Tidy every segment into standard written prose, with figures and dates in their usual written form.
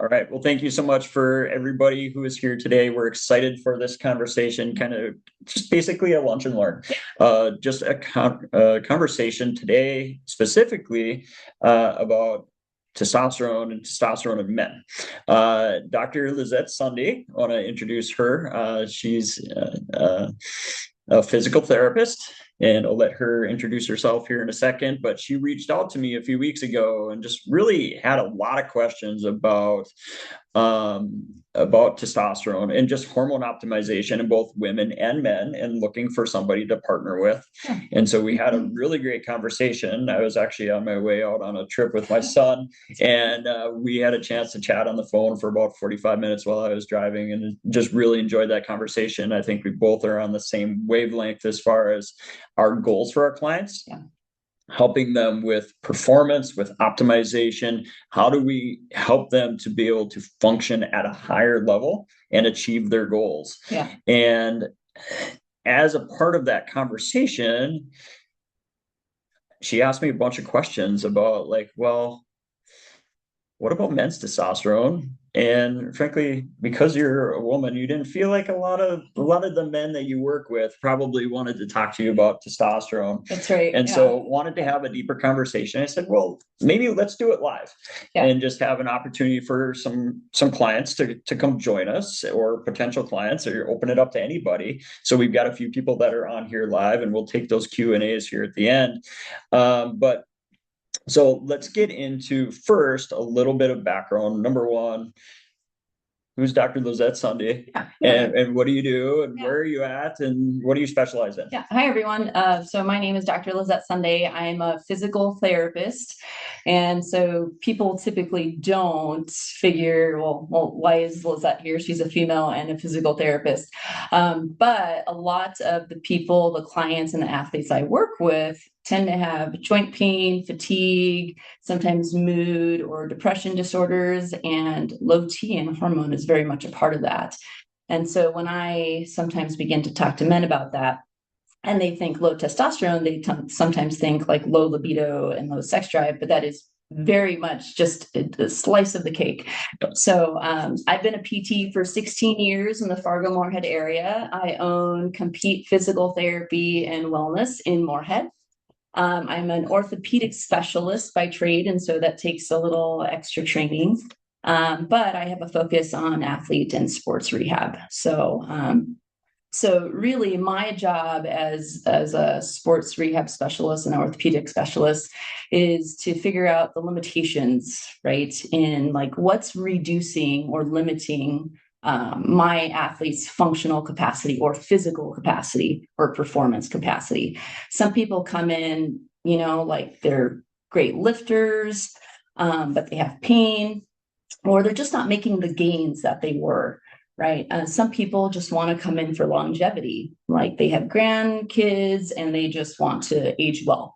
All right. Well, thank you so much for everybody who is here today. We're excited for this conversation, kind of just basically a lunch and learn. Just a conversation today, specifically about testosterone and testosterone in men. Dr. Lizette Sunde, I want to introduce her. She's a physical therapist, and I'll let her introduce herself here in a second. But she reached out to me a few weeks ago and just really had a lot of questions about testosterone and just hormone optimization in both women and men, and looking for somebody to partner with. And so we had a really great conversation. I was actually on my way out on a trip with my son, and we had a chance to chat on the phone for about 45 minutes while I was driving, and just really enjoyed that conversation. I think we both are on the same wavelength as far as our goals for our clients. Yeah. Helping them with performance, with optimization. How do we help them to be able to function at a higher level and achieve their goals? Yeah. And as a part of that conversation, she asked me a bunch of questions about, like, well, what about men's testosterone? And frankly, because you're a woman, you didn't feel like a lot of the men that you work with probably wanted to talk to you about testosterone. That's right. And so wanted to have a deeper conversation. I said, well, maybe let's do it live. And just have an opportunity for some clients to come join us, or potential clients, or open it up to anybody. So we've got a few people that are on here live, and we'll take those Q&As here at the end. So let's get into first a little bit of background. Number one, who's Dr. Lizette Sunde, and what do you do, and where are you at, and what do you specialize in? Yeah. Hi, everyone. So my name is Dr. Lizette Sunde. I'm a physical therapist. And so people typically don't figure, well, why is Lizette here? She's a female and a physical therapist. But a lot of the people, the clients and the athletes I work with tend to have joint pain, fatigue, sometimes mood or depression disorders, and low T hormone is very much a part of that. And so when I sometimes begin to talk to men about that, and they think low testosterone, they sometimes think like low libido and low sex drive, but that is very much just a slice of the cake. So I've been a PT for 16 years in the Fargo-Moorhead area. I own C.O.M.P.E.T.E Physical Therapy and Wellness in Moorhead. I'm an orthopedic specialist by trade, and so that takes a little extra training. But I have a focus on athlete and sports rehab. So really my job as a sports rehab specialist and orthopedic specialist is to figure out the limitations, right? In like what's reducing or limiting my athlete's functional capacity or physical capacity or performance capacity. Some people come in, like they're great lifters, but they have pain, or they're just not making the gains that they were, right? Some people just want to come in for longevity, like they have grandkids and they just want to age well.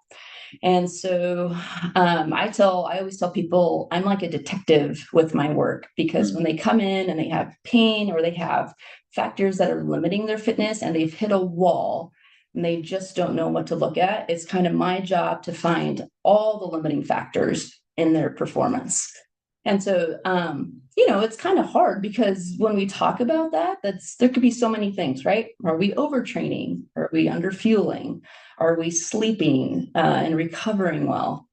And so I always tell people I'm like a detective with my work, because when they come in and they have pain or they have factors that are limiting their fitness and they've hit a wall and they just don't know what to look at, it's kind of my job to find all the limiting factors in their performance. And so, it's kind of hard, because when we talk about that, there could be so many things, right? Are we overtraining? Are we underfueling? Are we sleeping and recovering well?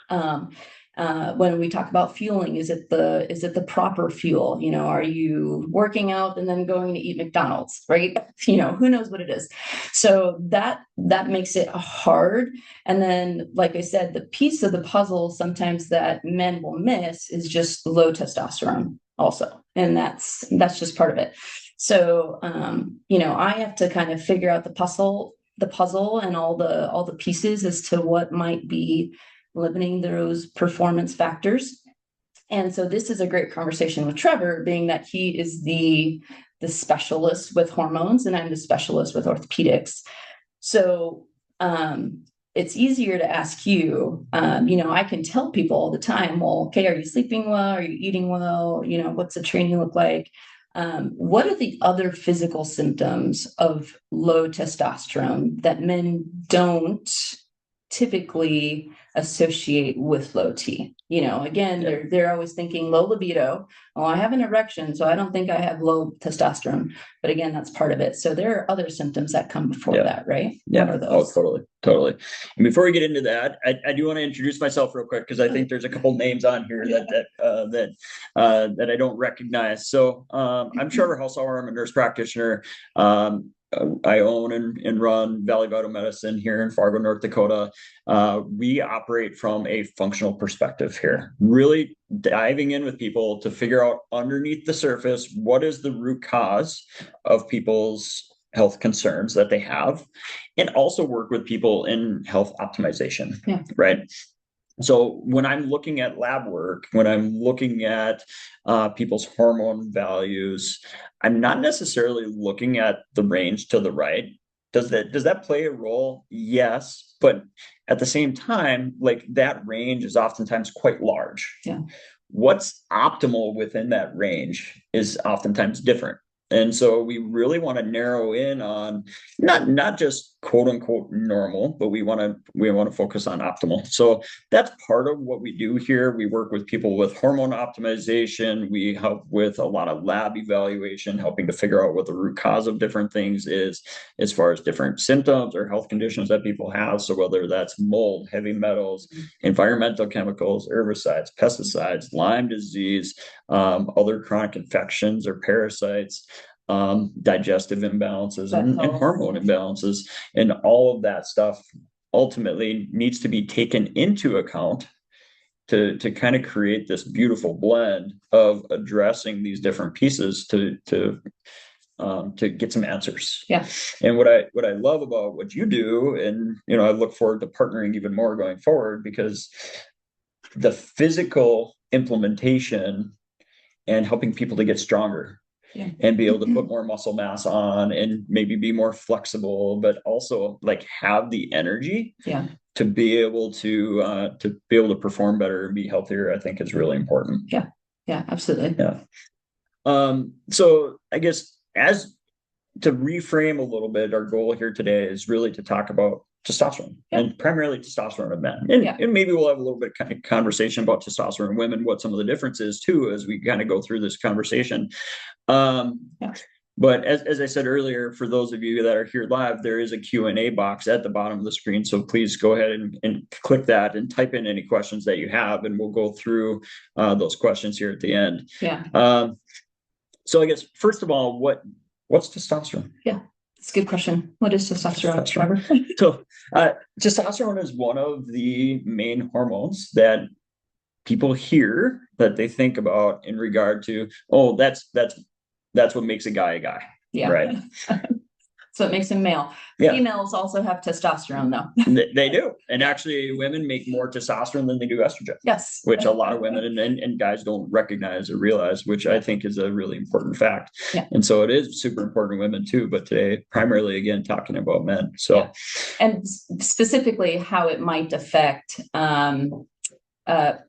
When we talk about fueling, is it the proper fuel? Are you working out and then going to eat McDonald's, right? Who knows what it is. So that makes it hard. And then, like I said, the piece of the puzzle sometimes that men will miss is just low testosterone also. And that's just part of it. So, I have to kind of figure out the puzzle and all the pieces as to what might be limiting those performance factors. And so this is a great conversation with Trevor, being that he is the specialist with hormones and I'm the specialist with orthopedics. So it's easier to ask you. I can tell people all the time, well, okay, are you sleeping well? Are you eating well? What's the training look like? What are the other physical symptoms of low testosterone that men don't typically associate with low T. Again, they're always thinking low libido. Oh, I have an erection, so I don't think I have low testosterone. But again, that's part of it. So there are other symptoms that come before that, right? Yeah. What are those? Oh, totally. And before we get into that, I do want to introduce myself real quick because I think there's a couple names on here that I don't recognize. So I'm Trevor Hausauer. I'm a nurse practitioner. I own and run Valley Vital Medicine here in Fargo, North Dakota. We operate from a functional perspective here, really diving in with people to figure out underneath the surface, what is the root cause of people's health concerns that they have, and also work with people in health optimization, right? So when I'm looking at lab work, when I'm looking at people's hormone values, I'm not necessarily looking at the range to the right. Does that play a role? Yes, but at the same time, like that range is oftentimes quite large. Yeah. What's optimal within that range is oftentimes different. And so we really want to narrow in on not just quote unquote normal, but we want to focus on optimal. So that's part of what we do here. We work with people with hormone optimization. We help with a lot of lab evaluation, helping to figure out what the root cause of different things is as far as different symptoms or health conditions that people have. So whether that's mold, heavy metals, environmental chemicals, herbicides, pesticides, Lyme disease, other chronic infections or parasites, digestive imbalances and hormone imbalances, and all of that stuff ultimately needs to be taken into account to kind of create this beautiful blend of addressing these different pieces to get some answers. Yeah. And what I love about what you do, and I look forward to partnering even more going forward, because the physical implementation and helping people to get stronger and be able to put more muscle mass on and maybe be more flexible, but also like have the energy to be able to perform better and be healthier, I think is really important. Yeah, absolutely. So I guess as to reframe a little bit, our goal here today is really to talk about testosterone and primarily testosterone in men. And maybe we'll have a little bit of conversation about testosterone in women, what some of the differences too, as we kind of go through this conversation. But as I said earlier, for those of you that are here live, there is a Q&A box at the bottom of the screen. So please go ahead and click that and type in any questions that you have, and we'll go through those questions here at the end. So I guess, first of all, what's testosterone? Yeah, it's a good question. What is testosterone, Trevor? So testosterone is one of the main hormones that people hear, that they think about in regard to, oh, that's what makes a guy a guy. Yeah. Right. So it makes him male. Females also have testosterone, though. They do. And actually, women make more testosterone than they do estrogen. Yes. Which a lot of women and guys don't recognize or realize, which I think is a really important fact. And so it is super important to women too. But today, primarily, again, talking about men. So, and specifically how it might affect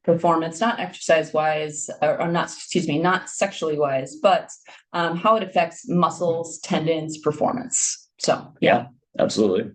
performance, not exercise wise, or not sexually wise, but how it affects muscles, tendons, performance. So absolutely.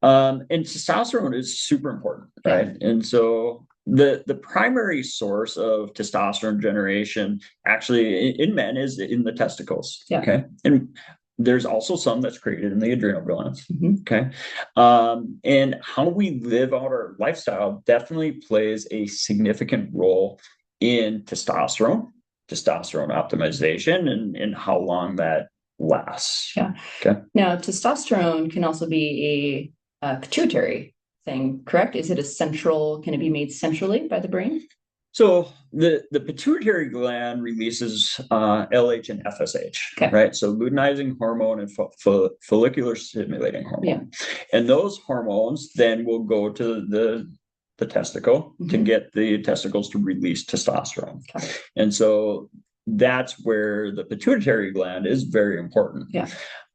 And testosterone is super important, right? And so the primary source of testosterone generation actually in men is in the testicles. Okay. And there's also some that's created in the adrenal glands. Okay. And how we live out our lifestyle definitely plays a significant role in testosterone optimization and how long that lasts. Okay. Now, testosterone can also be a pituitary thing, correct? Is it can it be made centrally by the brain? So the pituitary gland releases LH and FSH, right? So luteinizing hormone and follicular stimulating hormone. And those hormones then will go to the testicle to get the testicles to release testosterone. And so that's where the pituitary gland is very important.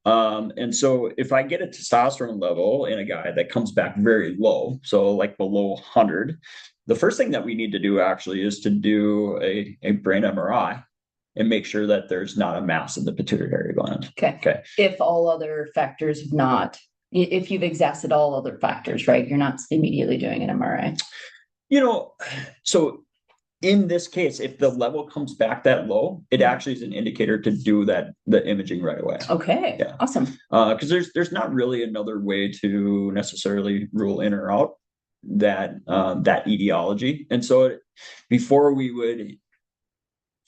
And so if I get a testosterone level in a guy that comes back very low, so like below 100, the first thing that we need to do actually is to do a brain MRI and make sure that there's not a mass in the pituitary gland. Okay. If all other factors have not if you've exhausted all other factors, right? You're not immediately doing an MRI. So in this case, if the level comes back that low, it actually is an indicator to do the imaging right away. Okay. Yeah. Awesome. Because there's not really another way to necessarily rule in or out that etiology. And so before we would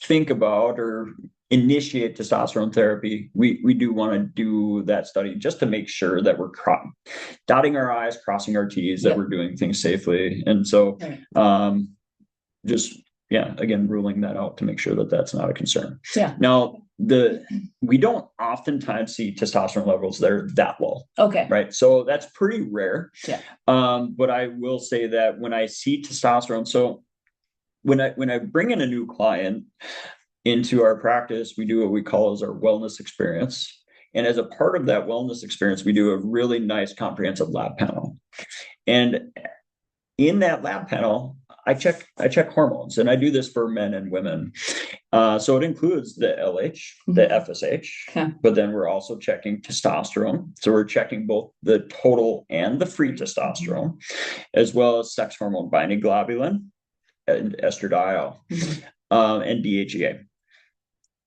think about or initiate testosterone therapy, we do want to do that study just to make sure that we're dotting our I's, crossing our T's, that we're doing things safely. And so just, again, ruling that out to make sure that that's not a concern. Yeah. Now, we don't oftentimes see testosterone levels that are that low. Okay. Right. So that's pretty rare. Yeah. But I will say that when I see testosterone, so when I bring in a new client into our practice, we do what we call as our wellness experience. And as a part of that wellness experience, we do a really nice comprehensive lab panel. And in that lab panel, I check hormones, and I do this for men and women. So it includes the LH, the FSH, but then we're also checking testosterone. So we're checking both the total and the free testosterone, as well as sex hormone binding globulin and estradiol, and DHEA.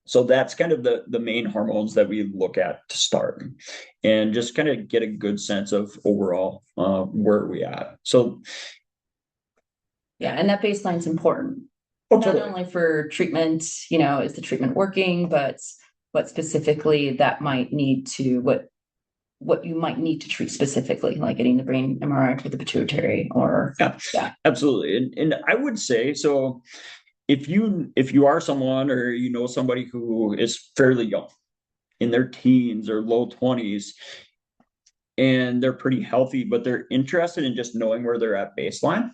So that's kind of the main hormones that we look at to start, and just kind of get a good sense of overall where we at. So yeah, and that baseline's important. Not only for treatment, is the treatment working, but specifically that might need to what you might need to treat specifically, like getting the brain MRI for the pituitary or absolutely. And I would say, so if you are someone or somebody who is fairly young, in their teens or low 20s, and they're pretty healthy, but they're interested in just knowing where they're at baseline,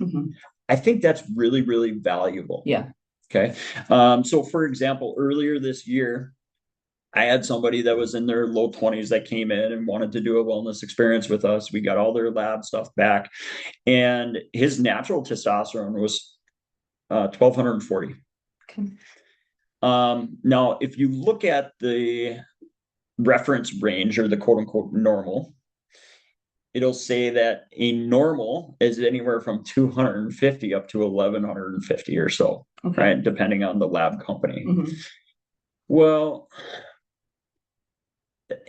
I think that's really, really valuable. Yeah. Okay. So for example, earlier this year, I had somebody that was in their low 20s that came in and wanted to do a wellness experience with us. We got all their lab stuff back, and his natural testosterone was 1,240. Okay. Now, if you look at the reference range, or the quote unquote normal, it'll say that a normal is anywhere from 250 up to 1,150 or so, right? Depending on the lab company. Well,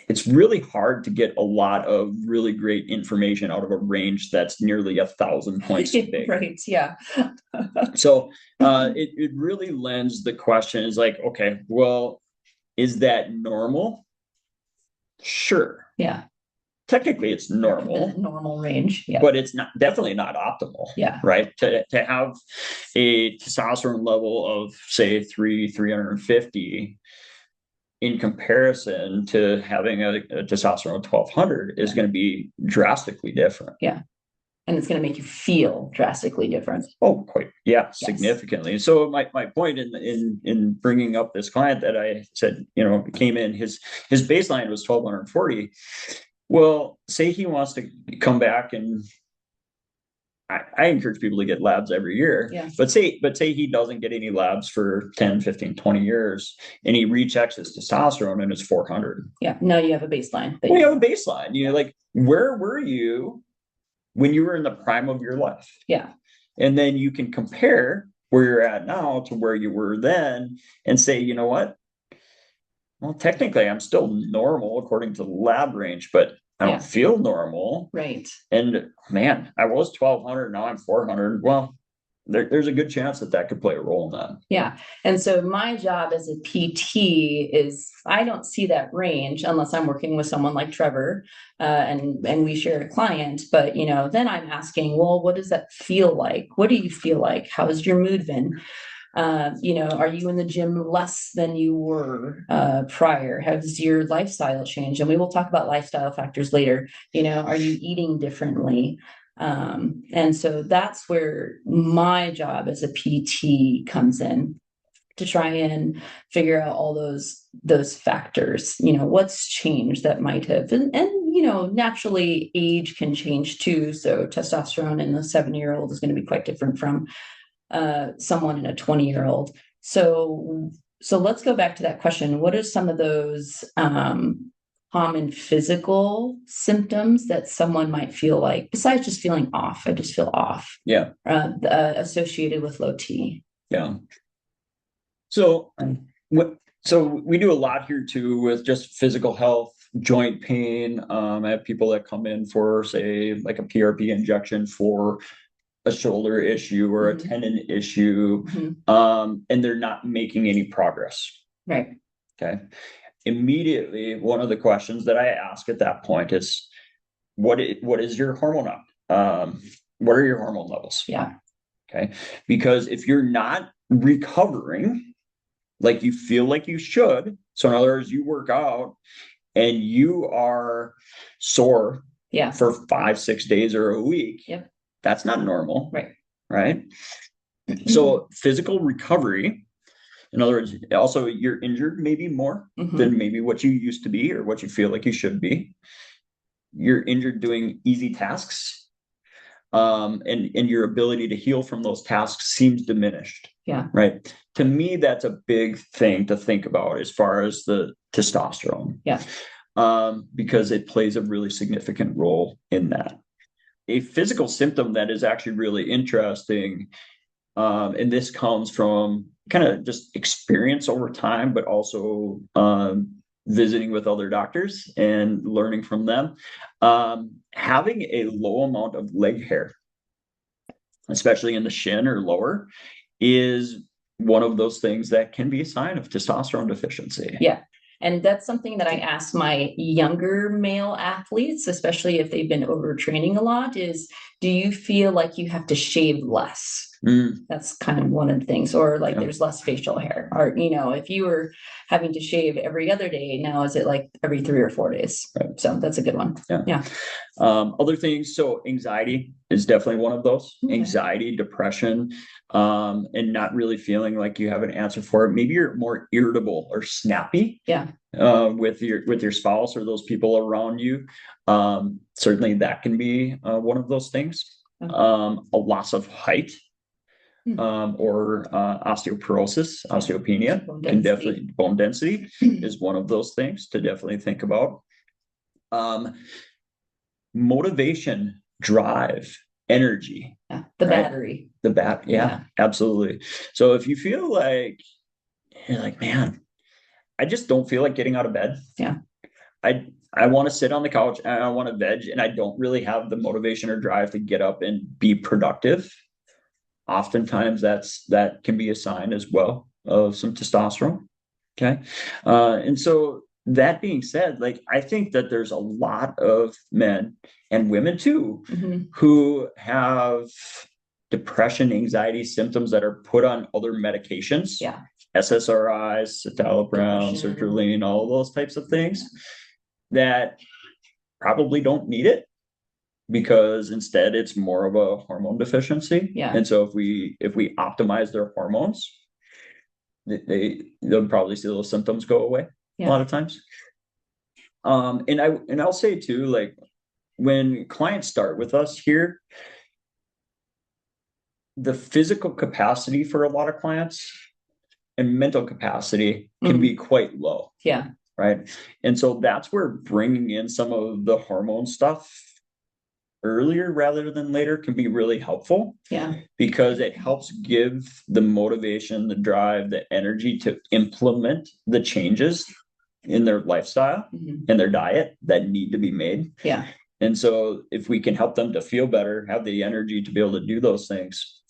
it's really hard to get a lot of really great information out of a range that's nearly 1,000 points big. Right. Yeah. So it really lends the question is like, okay, well, is that normal? Sure. Yeah. Technically it's normal. Normal range. Yeah. But it's definitely not optimal. Yeah. Right. To have a testosterone level of say 350 in comparison to having a testosterone 1,200 is going to be drastically different. Yeah. And it's going to make you feel drastically different. Oh, quite. Yeah, yes. Significantly. So my point in bringing up this client that I said, came in, his baseline was 1,240. Well, say he wants to come back, and I encourage people to get labs every year, but say he doesn't get any labs for 10, 15, 20 years, and he rechecks his testosterone and it's 400. Yeah. No, you have a baseline. Well, you have a baseline. Like, where were you when you were in the prime of your life? Yeah. And then you can compare where you're at now to where you were then and say, you know what? Well, technically I'm still normal according to the lab range, but I don't feel normal. Right. And man, I was 1,200, now I'm 400. Well, there's a good chance that could play a role in that. Yeah. And so my job as a PT is I don't see that range unless I'm working with someone like Trevor, and we share a client. But, then I'm asking, well, what does that feel like? What do you feel like? How's your mood been? Are you in the gym less than you were prior? Has your lifestyle changed? And we will talk about lifestyle factors later. Are you eating differently? And so that's where my job as a PT comes in, to try and figure out all those factors. What's changed that might have, and naturally age can change too. So testosterone in a 7-year-old is going to be quite different from someone in a 20-year-old. So let's go back to that question. What are some of those common physical symptoms that someone might feel like, besides just feeling off? I just feel off. Yeah. Associated with low T. Yeah. So we do a lot here too with just physical health, joint pain. I have people that come in for, say, like a PRP injection for a shoulder issue or a tendon issue, and they're not making any progress. Right. Okay. Immediately, one of the questions that I ask at that point is, what is your hormone up? What are your hormone levels? Yeah. Okay. Because if you're not recovering like you feel like you should, so in other words, you work out and you are sore for 5-6 days or a week, that's not normal. Right. So physical recovery, in other words, also you're injured maybe more than maybe what you used to be or what you feel like you should be. You're injured doing easy tasks, and your ability to heal from those tasks seems diminished. Yeah. Right. To me, that's a big thing to think about as far as the testosterone. Yeah. Because it plays a really significant role in that. A physical symptom that is actually really interesting, and this comes from kind of just experience over time, but also visiting with other doctors and learning from them. Having a low amount of leg hair, especially in the shin or lower, is one of those things that can be a sign of testosterone deficiency. Yeah. And that's something that I ask my younger male athletes, especially if they've been overtraining a lot, is, do you feel like you have to shave less? That's kind of one of the things, or like there's less facial hair, or, if you were having to shave every other day, now is it like every 3 or 4 days? Right. So that's a good one. Yeah. Other things. So anxiety is definitely one of those. Anxiety, depression, and not really feeling like you have an answer for it. Maybe you're more irritable or snappy. Yeah. With your spouse or those people around you. Certainly that can be one of those things. A loss of height. Or osteoporosis, osteopenia, can definitely, bone density is one of those things to definitely think about. Motivation, drive, energy, the battery, absolutely. So if you feel like you're like, man, I just don't feel like getting out of bed. Yeah. I want to sit on the couch and I want to veg, and I don't really have the motivation or drive to get up and be productive. Oftentimes that can be a sign as well of some testosterone. Okay. And so that being said, like, I think that there's a lot of men and women too, who have depression, anxiety symptoms that are put on other medications. Yeah. SSRIs, citalopram, sertraline, all of those types of things that probably don't need it, because instead it's more of a hormone deficiency. Yeah. And so if we optimize their hormones, they'll probably see those symptoms go away a lot of times. And I'll say too, like, when clients start with us here, the physical capacity for a lot of clients and mental capacity can be quite low. Yeah. Right. And so that's where bringing in some of the hormone stuff earlier rather than later can be really helpful. Yeah. Because it helps give the motivation, the drive, the energy to implement the changes in their lifestyle and their diet that need to be made. Yeah. And so if we can help them to feel better, have the energy to be able to do those things,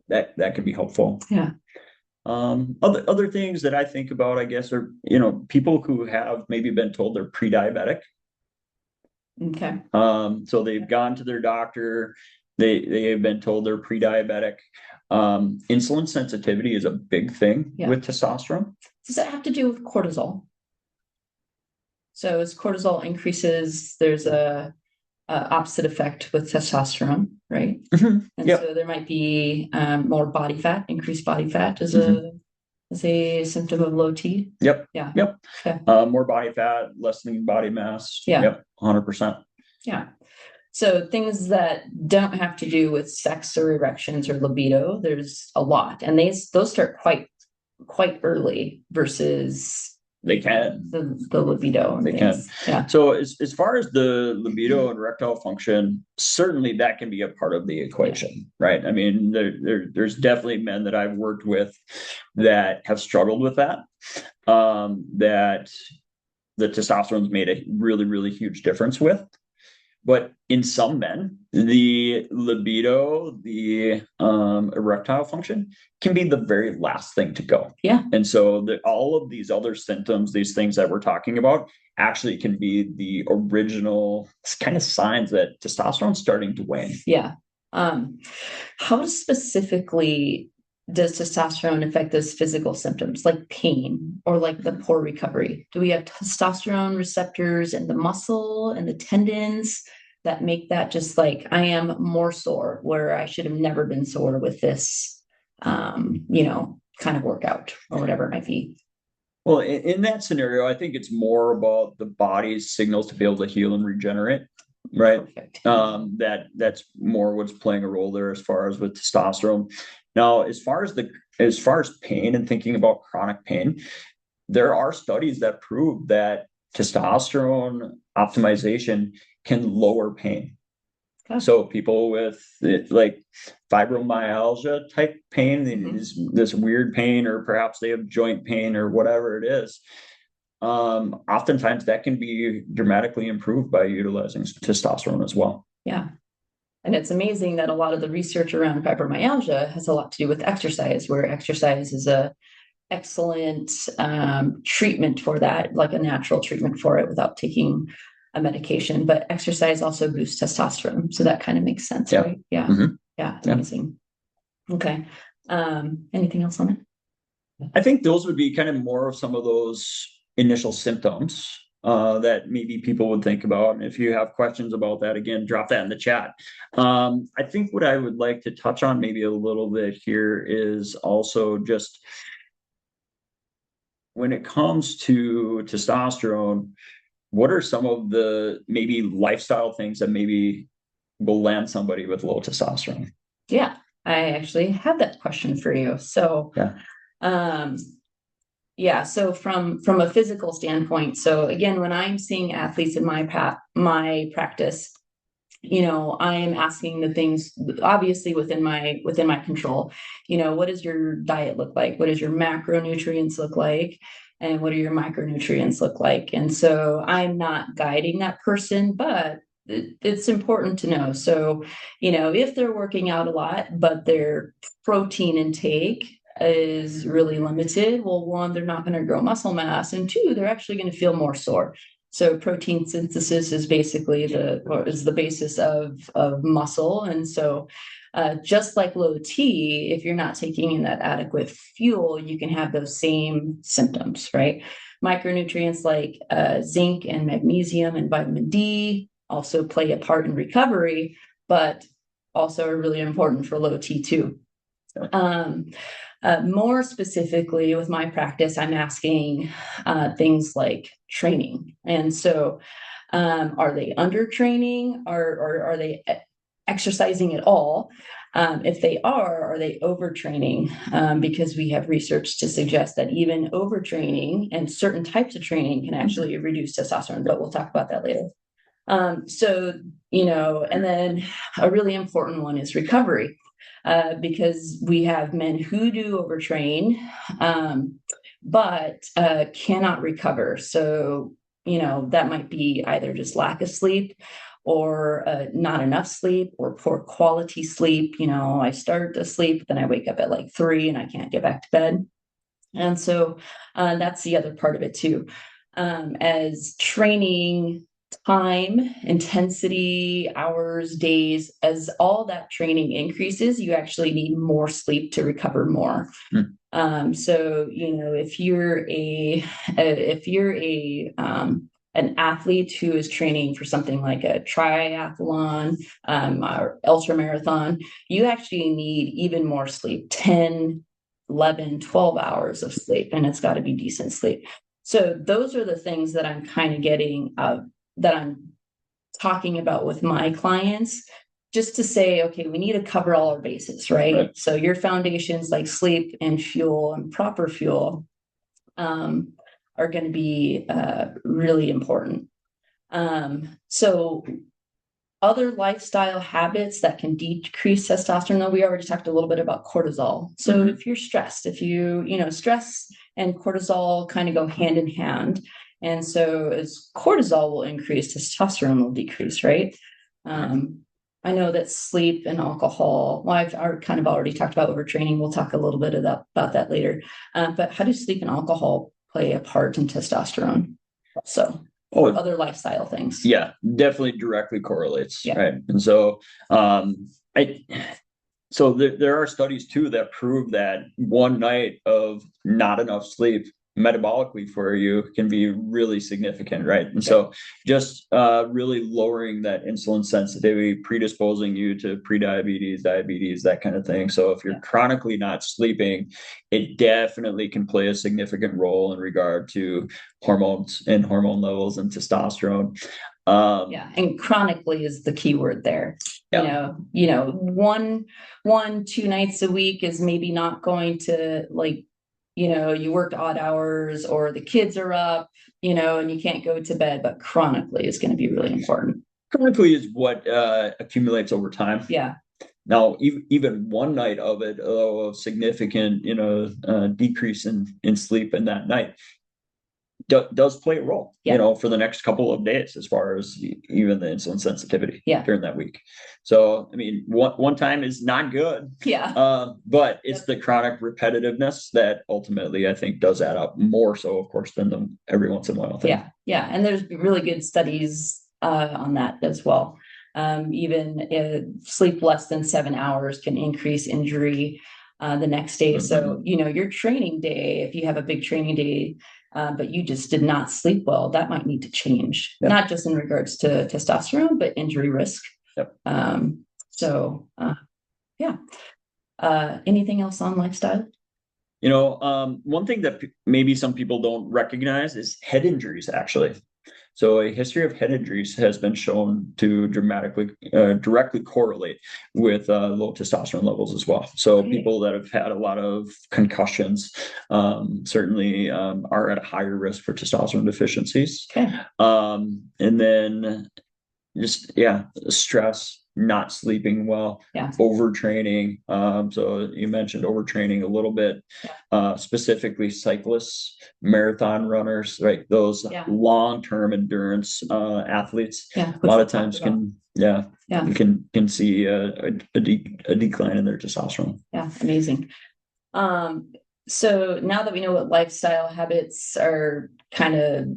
that can be helpful. Yeah. Other things that I think about, I guess, are, people who have maybe been told they're pre-diabetic. Okay. So they've gone to their doctor, they have been told they're pre-diabetic. Insulin sensitivity is a big thing with testosterone. Does that have to do with cortisol? So as cortisol increases, there's a opposite effect with testosterone, right? And so there might be more body fat, increased body fat as a symptom of low T. Yep. Yeah. Yep. Okay. More body fat, less lean body mass. Yeah. Yep. 100%. Yeah. So things that don't have to do with sex or erections or libido, there's a lot, and those start quite early versus They can. The libido and They things. can. Yeah. So as far as the libido and erectile function, certainly that can be a part of the equation, right? I mean, there's definitely men that I've worked with that have struggled with that, that the testosterone's made a really, really huge difference with. But in some men, the libido, the erectile function can be the very last thing to go. Yeah. And so all of these other symptoms, these things that we're talking about, actually can be the original kind of signs that testosterone's starting to wane. Yeah. How specifically does testosterone affect those physical symptoms like pain or like the poor recovery? Do we have testosterone receptors in the muscle and the tendons that make that just like I am more sore where I should have never been sore with this, kind of workout or whatever it might be? Well, in that scenario, I think it's more about the body's signals to be able to heal and regenerate, right? Perfect. That's more what's playing a role there as far as with testosterone. Now, as far as pain and thinking about chronic pain, there are studies that prove that testosterone optimization can lower pain. Okay. So people with like fibromyalgia type pain, this weird pain, or perhaps they have joint pain or whatever it is, oftentimes that can be dramatically improved by utilizing testosterone as well. Yeah. And it's amazing that a lot of the research around fibromyalgia has a lot to do with exercise, where exercise is a excellent treatment for that, like a natural treatment for it without taking a medication. But exercise also boosts testosterone. So that kind of makes sense, Yeah. right? Yeah. Mm-hmm. Yeah. Amazing. Yeah. Okay. Anything else on it? I think those would be kind of more of some of those initial symptoms that maybe people would think about. And if you have questions about that, again, drop that in the chat. I think what I would like to touch on maybe a little bit here is also just when it comes to testosterone, what are some of the maybe lifestyle things that maybe will land somebody with low testosterone? Yeah, I actually had that question for you. So, so from a physical standpoint, so again, when I'm seeing athletes in my practice, I'm asking the things obviously within my control. What does your diet look like? What does your macronutrients look like? And what do your micronutrients look like? And so I'm not guiding that person, but it's important to know. So, if they're working out a lot, but their protein intake is really limited, well, one, they're not going to grow muscle mass, and two, they're actually going to feel more sore. So protein synthesis is basically the basis of muscle. And so just like low T, if you're not taking in that adequate fuel, you can have those same symptoms, right? Micronutrients like zinc and magnesium and vitamin D also play a part in recovery, but also are really important for low T too. More specifically, with my practice, I'm asking things like training. And so, are they under training or are they exercising at all? If they are they overtraining? Because we have research to suggest that even overtraining and certain types of training can actually reduce testosterone, but we'll talk about that later. And then a really important one is recovery. Because we have men who do overtrain, but cannot recover. So, that might be either just lack of sleep or not enough sleep or poor quality sleep. I start to sleep, then I wake up at like 3 and I can't get back to bed. And so that's the other part of it too. As training time, intensity, hours, days, as all that training increases, you actually need more sleep to recover more. So, if you're an athlete who is training for something like a triathlon or ultra marathon, you actually need even more sleep, 10, 11, 12 hours of sleep, and it's got to be decent sleep. So those are the things that I'm kind of getting that I'm talking about with my clients, just to say, okay, we need to cover all our bases, right? So your foundations like sleep and fuel and proper fuel are going to be really important. So other lifestyle habits that can decrease testosterone, though, we already talked a little bit about cortisol. So if you're stressed, if stress and cortisol kind of go hand in hand. And so as cortisol will increase, testosterone will decrease, right? I know that sleep and alcohol, well, I've kind of already talked about overtraining. We'll talk a little bit about that later. But how do sleep and alcohol play a part in testosterone? So other lifestyle things. Yeah, definitely directly correlates. Yeah. Right. And so there are studies too that prove that one night of not enough sleep metabolically for you can be really significant, right? And so just really lowering that insulin sensitivity, predisposing you to prediabetes, diabetes, that kind of thing. So if you're chronically not sleeping, it definitely can play a significant role in regard to hormones and hormone levels and testosterone. And chronically is the key word there. One, 2 nights a week is maybe not going to, like, you worked odd hours or the kids are up, and you can't go to bed, but chronically is going to be really important. Chronically is what accumulates over time. Yeah. Now, even one night of it, of significant, decrease in sleep in that night does play a role, for the next couple of days, as far as even the insulin sensitivity during that week. So, I mean, one time is not good. Yeah. But it's the chronic repetitiveness that ultimately I think does add up more so, of course, than the every once in a while thing. Yeah. Yeah. And there's really good studies on that as well. Even sleep less than 7 hours can increase injury the next day. So, your training day, if you have a big training day, but you just did not sleep well, that might need to change, not just in regards to testosterone, but injury risk. Anything else on lifestyle? One thing that maybe some people don't recognize is head injuries, actually. So a history of head injuries has been shown to directly correlate with low testosterone levels as well. So people that have had a lot of concussions certainly are at a higher risk for testosterone deficiencies. And then just, stress, not sleeping well, overtraining. So you mentioned overtraining a little bit, specifically cyclists, marathon runners, right? Those long-term endurance athletes, a lot of times can see a decline in their testosterone. Yeah, amazing. So now that we know what lifestyle habits are kind of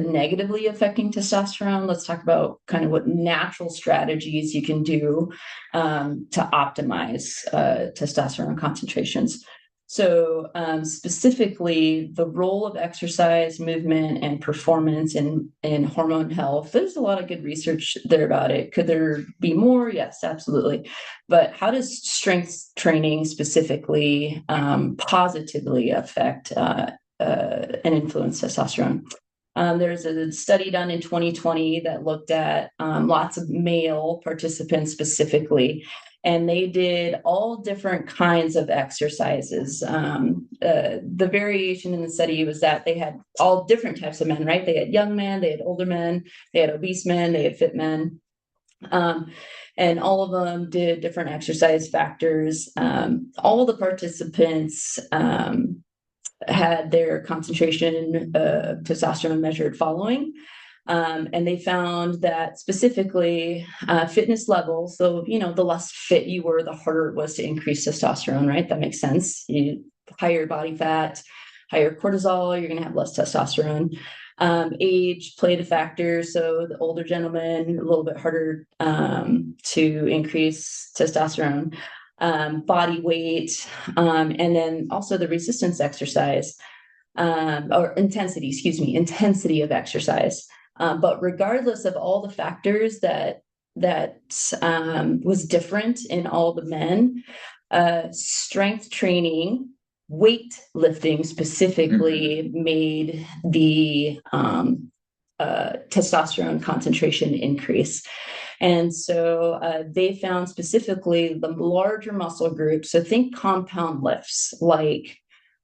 negatively affecting testosterone, let's talk about kind of what natural strategies you can do to optimize testosterone concentrations. So specifically, the role of exercise, movement, and performance in hormone health. There's a lot of good research there about it. Could there be more? Yes, absolutely. But how does strength training specifically positively affect and influence testosterone? There's a study done in 2020 that looked at lots of male participants specifically, and they did all different kinds of exercises. The variation in the study was that they had all different types of men, right? They had young men, they had older men, they had obese men, they had fit men. And all of them did different exercise factors. All of the participants had their concentration of testosterone measured following. And they found that specifically fitness levels, so, the less fit you were, the harder it was to increase testosterone, right? That makes sense. Higher body fat, higher cortisol, you're going to have less testosterone. Age played a factor. So the older gentleman, a little bit harder to increase testosterone. Body weight, and then also the resistance exercise, or intensity of exercise. But regardless of all the factors that was different in all the men, strength training, weight lifting specifically made the testosterone concentration increase. And so they found specifically the larger muscle groups. So think compound lifts like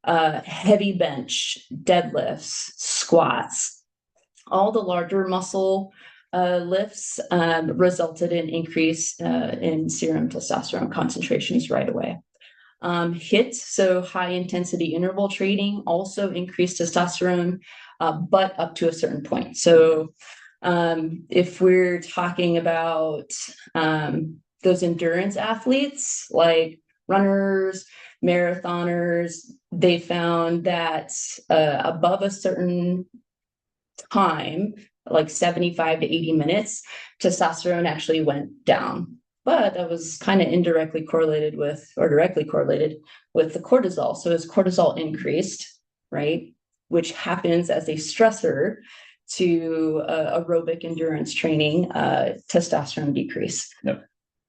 heavy bench, deadlifts, squats, all the larger muscle lifts resulted in increase in serum testosterone concentrations right away. HIIT, so high intensity interval training, also increased testosterone, but up to a certain point. So if we're talking about those endurance athletes like runners, marathoners, they found that above a certain time, like 75 to 80 minutes, testosterone actually went down. But that was kind of indirectly correlated with, or directly correlated with the cortisol. So as cortisol increased, right, which happens as a stressor to aerobic endurance training, testosterone decrease. Yep.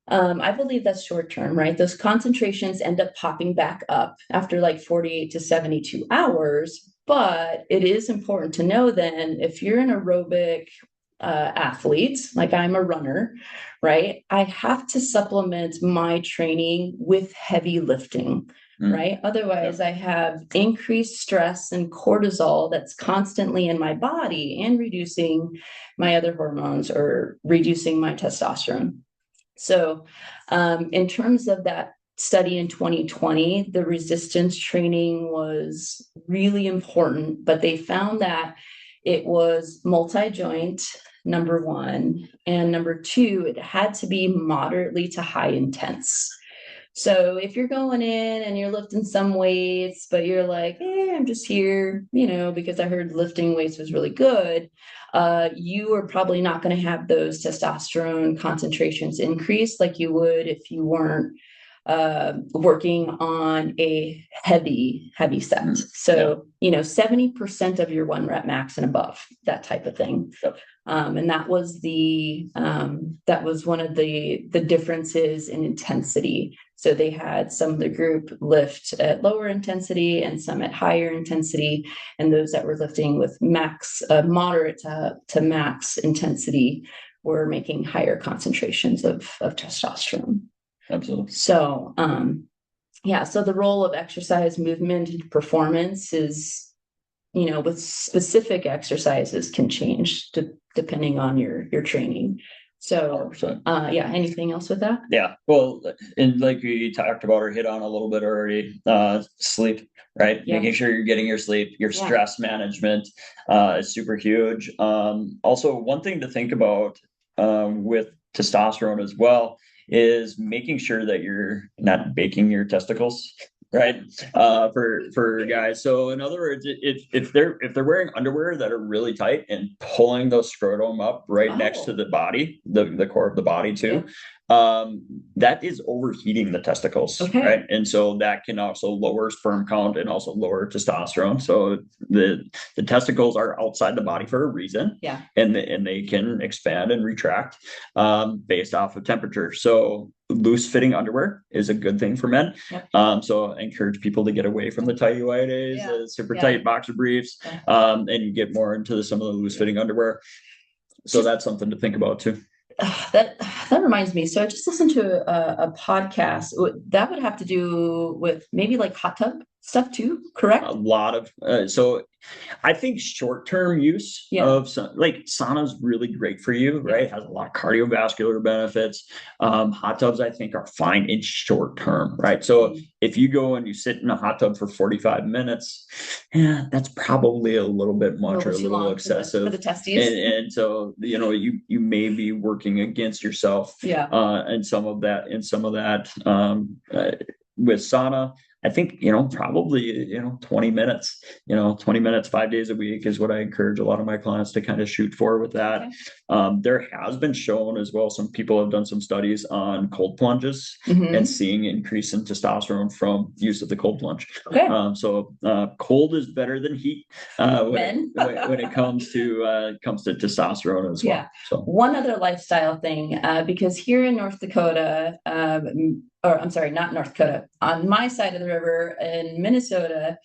I believe that's short term, right? Those concentrations end up popping back up after like 48 to 72 hours. But it is important to know then if you're an aerobic athlete, like I'm a runner, right? I have to supplement my training with heavy lifting, right? Otherwise, I have increased stress and cortisol that's constantly in my body and reducing my other hormones or reducing my testosterone. So, in terms of that study in 2020, the resistance training was really important, but they found that it was multi-joint, number one, and number two, it had to be moderately to high intense. So if you're going in and you're lifting some weights, but you're like, hey, I'm just here, because I heard lifting weights was really good, you are probably not going to have those testosterone concentrations increase like you would if you weren't working on a heavy set. So, 70% of your 1 rep max and above, that type of thing. And that was one of the differences in intensity. So they had some of the group lift at lower intensity and some at higher intensity. And those that were lifting with max, moderate to max intensity were making higher concentrations of testosterone. Absolutely. So, so the role of exercise, movement, and performance is, with specific exercises can change depending on your training. So, anything else with that? Yeah. Well, and like we talked about or hit on a little bit already, sleep, right? Yeah. Making sure you're getting your sleep, your stress management is super huge. Also, one thing to think about with testosterone as well is making sure that you're not baking your testicles, right? For guys. So in other words, if they're wearing underwear that are really tight and pulling the scrotum up right next to the body, the core of the body too, that is overheating the testicles, right? And so that can also lower sperm count and also lower testosterone. So the testicles are outside the body for a reason, and they can expand and retract based off of temperature. So loose fitting underwear is a good thing for men. So I encourage people to get away from the tighty whities, super tight boxer briefs, and get more into some of the loose fitting underwear. So that's something to think about too. That reminds me. So I just listened to a podcast that would have to do with maybe like hot tub stuff too, correct? A lot of so I think short-term use of like sauna is really great for you, right? It has a lot of cardiovascular benefits. Hot tubs, I think, are fine in short term, right? So if you go and you sit in a hot tub for 45 minutes, that's probably a little bit much or a little excessive for the testes. And so you may be working against yourself. And some of that with sauna. I think, probably, 20 minutes, 20 minutes, 5 days a week is what I encourage a lot of my clients to kind of shoot for with that. There has been shown as well, some people have done some studies on cold plunges and seeing increase in testosterone from use of the cold plunge. So cold is better than heat when it comes to testosterone as well. So one other lifestyle thing, because here in North Dakota, or I'm sorry, not North Dakota, on my side of the river in Minnesota,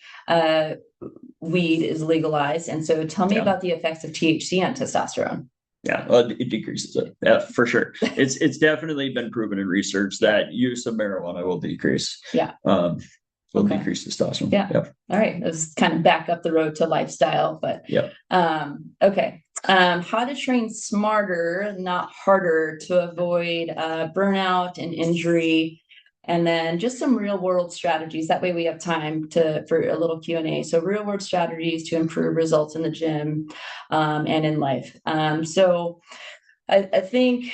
weed is legalized. And so tell me about the effects of THC on testosterone. Yeah, it decreases it for sure. It's definitely been proven in research that use of marijuana will decrease. will Okay. decrease testosterone. Yeah. Yep. All right. Let's kind of back up the road to lifestyle, but Yep. Okay. How to train smarter, not harder, to avoid burnout and injury, and then just some real world strategies. That way we have time for a little Q&A. So real world strategies to improve results in the gym and in life. So I think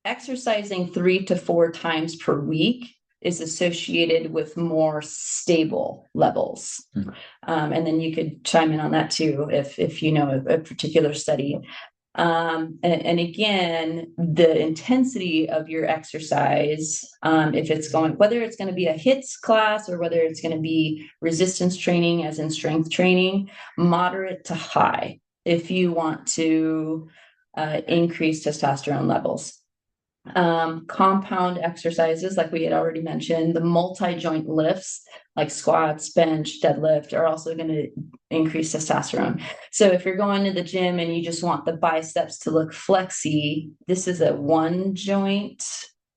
exercising 3 to 4 times per week is associated with more stable levels. And then you could chime in on that too, if you know a particular study. And again, the intensity of your exercise, if it's going, whether it's going to be a HIIT class or whether it's going to be resistance training, as in strength training, moderate to high, if you want to increase testosterone levels. Compound exercises, like we had already mentioned, the multi-joint lifts like squats, bench, deadlift are also going to increase testosterone. So if you're going to the gym and you just want the biceps to look flexy, this is a one joint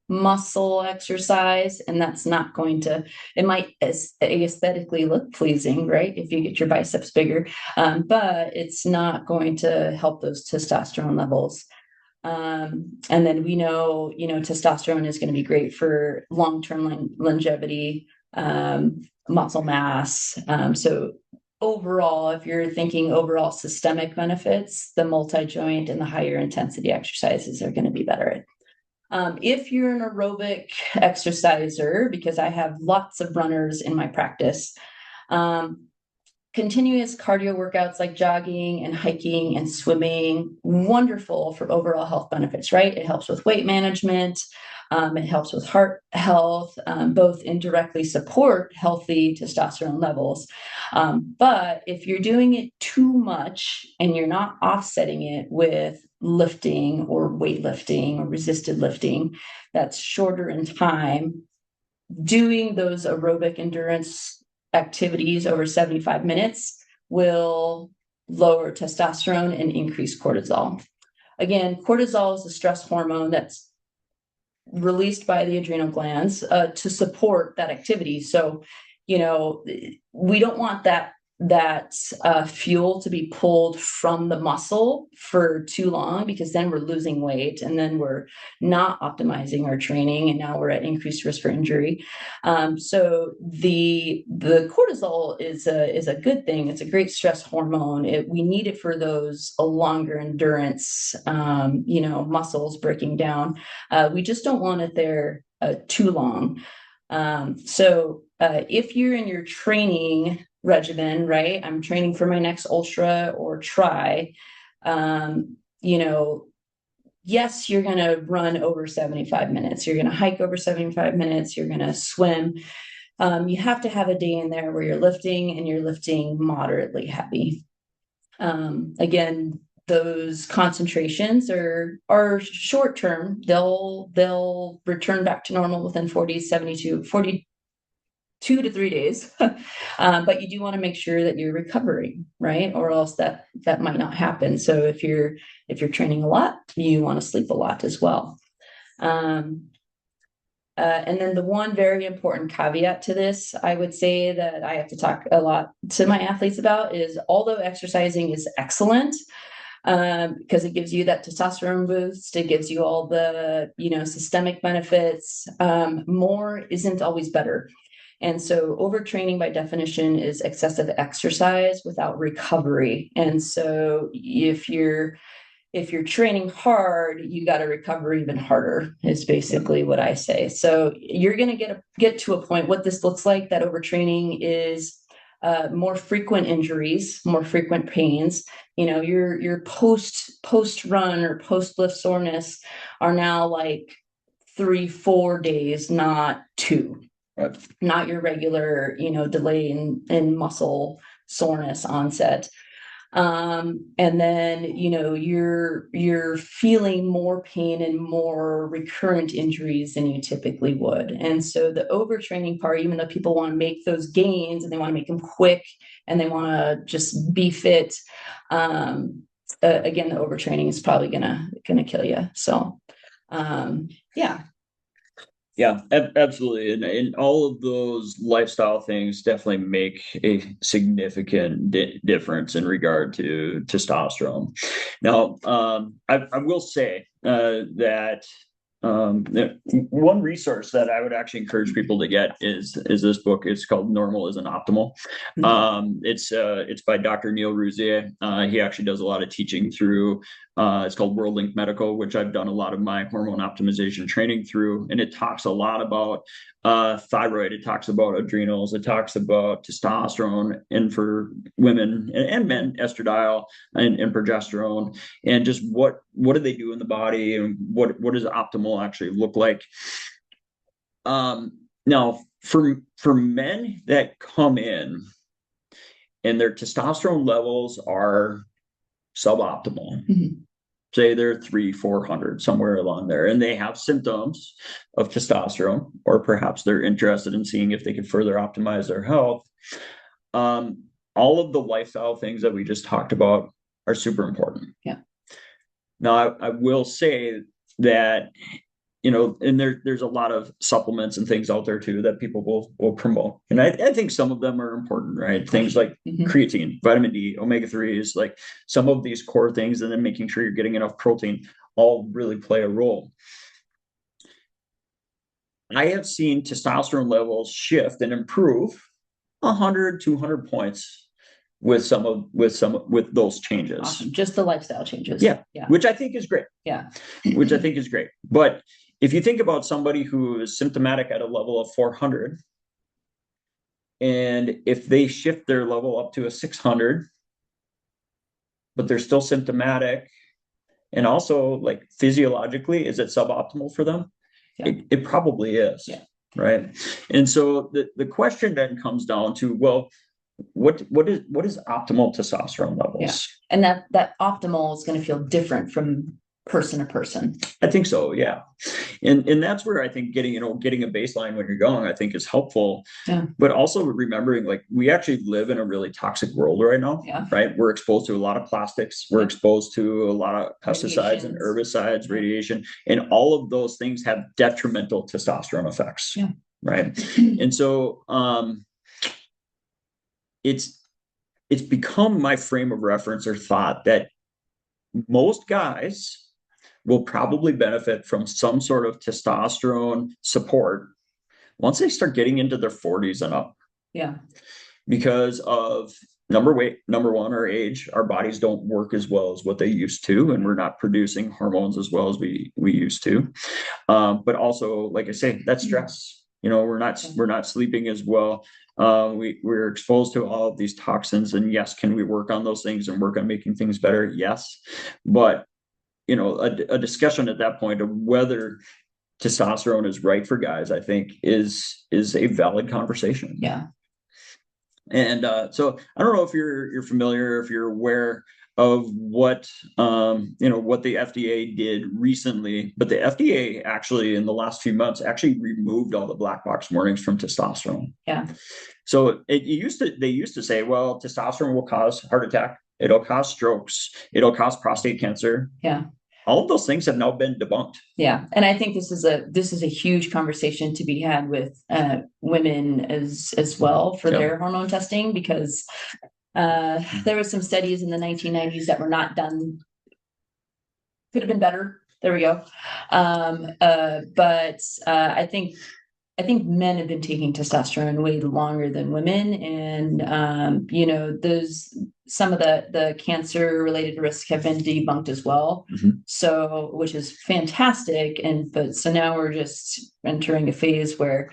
muscle exercise, and that's not going to, it might aesthetically look pleasing, right, if you get your biceps bigger, but it's not going to help those testosterone levels. And then we know, testosterone is going to be great for long-term longevity, muscle mass. So overall, if you're thinking overall systemic benefits, the multi-joint and the higher intensity exercises are going to be better. If you're an aerobic exerciser, because I have lots of runners in my practice, continuous cardio workouts like jogging and hiking and swimming, wonderful for overall health benefits, right? It helps with weight management. It helps with heart health, both indirectly support healthy testosterone levels. But if you're doing it too much and you're not offsetting it with lifting or weightlifting or resisted lifting, that's shorter in time, doing those aerobic endurance activities over 75 minutes will lower testosterone and increase cortisol. Again, cortisol is a stress hormone that's released by the adrenal glands to support that activity. So, we don't want that fuel to be pulled from the muscle for too long, because then we're losing weight and then we're not optimizing our training, and now we're at increased risk for injury. So the cortisol is a good thing. It's a great stress hormone. We need it for those longer endurance, muscles breaking down. We just don't want it there too long. So if you're in your training regimen, right, I'm training for my next ultra or tri, yes, you're going to run over 75 minutes. You're going to hike over 75 minutes. You're going to swim. You have to have a day in there where you're lifting, and you're lifting moderately heavy. Again, those concentrations are short term. They'll return back to normal within 42 to 3 days. But you do want to make sure that you're recovering, right? Or else that might not happen. So if you're training a lot, you want to sleep a lot as well. And then the one very important caveat to this, I would say, that I have to talk a lot to my athletes about is, although exercising is excellent, because it gives you that testosterone boost, it gives you all the, systemic benefits, more isn't always better. And so overtraining by definition is excessive exercise without recovery. And so if you're training hard, you got to recover even harder, is basically what I say. So you're going to get to a point, what this looks like, that overtraining is more frequent injuries, more frequent pains. Your post run or post lift soreness are now like 3-4 days, not 2. Right. Not your regular, delay in muscle soreness onset. And then, you're feeling more pain and more recurrent injuries than you typically would. And so the overtraining part, even though people want to make those gains and they want to make them quick and they want to just be fit, again, the overtraining is probably gonna kill you. So, yeah. Yeah, absolutely. And all of those lifestyle things definitely make a significant difference in regard to testosterone. Now, I will say that one resource that I would actually encourage people to get is this book. It's called Normal Isn't Optimal. It's by Dr. Neil Rouzier. He actually does a lot of teaching through it's called WorldLink Medical, which I've done a lot of my hormone optimization training through. And it talks a lot about thyroid. It talks about adrenals. It talks about testosterone, and for women and men, estradiol and progesterone, and just what do they do in the body, and what does optimal actually look like. Now, for men that come in and their testosterone levels are suboptimal, say they're 300-400, somewhere along there, and they have symptoms of testosterone, or perhaps they're interested in seeing if they can further optimize their health. All of the lifestyle things that we just talked about are super important. Yeah. Now, I will say that, and there's a lot of supplements and things out there too that people will promote. And I think some of them are important, right? Things like creatine, vitamin D, omega-3s, like some of these core things, and then making sure you're getting enough protein all really play a role. I have seen testosterone levels shift and improve 100, 200 points with those changes. Awesome. Just the lifestyle changes. Yeah. Which I think is great. Yeah. Which I think is great. But if you think about somebody who is symptomatic at a level of 400, and if they shift their level up to a 600, but they're still symptomatic, and also like physiologically, is it suboptimal for them? Yeah. It probably is. Yeah. Right. And so the question then comes down to, well, what is optimal testosterone levels? Yeah. And that optimal is going to feel different from person to person. I think so, yeah. And that's where I think getting a baseline when you're going, I think, is helpful. Yeah. But also remembering, like, we actually live in a really toxic world right now. Yeah. Right. We're exposed to a lot of plastics. We're exposed to a lot of pesticides and herbicides, radiation, and all of those things have detrimental testosterone effects. Yeah. Right. And so it's become my frame of reference or thought that most guys will probably benefit from some sort of testosterone support once they start getting into their 40s and up. Yeah. Because of number one, our age. Our bodies don't work as well as what they used to, and we're not producing hormones as well as we used to. But also, like I say, that's stress. We're not sleeping as well. We're exposed to all of these toxins, and yes, can we work on those things and work on making things better? Yes. But a discussion at that point of whether testosterone is right for guys, I think is a valid conversation. Yeah. And so I don't know if you're familiar, if you're aware of what the FDA did recently, but the FDA actually in the last few months actually removed all the black box warnings from testosterone. Yeah. So they used to say, well, testosterone will cause heart attack, it'll cause strokes, it'll cause prostate cancer. Yeah. All of those things have now been debunked. Yeah. And I think this is a huge conversation to be had with women as well for their hormone testing, because there were some studies in the 1990s that were not done. Could have been better. There we go. But I think men have been taking testosterone way longer than women, and some of the cancer related risks have been debunked as well. So, which is fantastic. So now we're just entering a phase where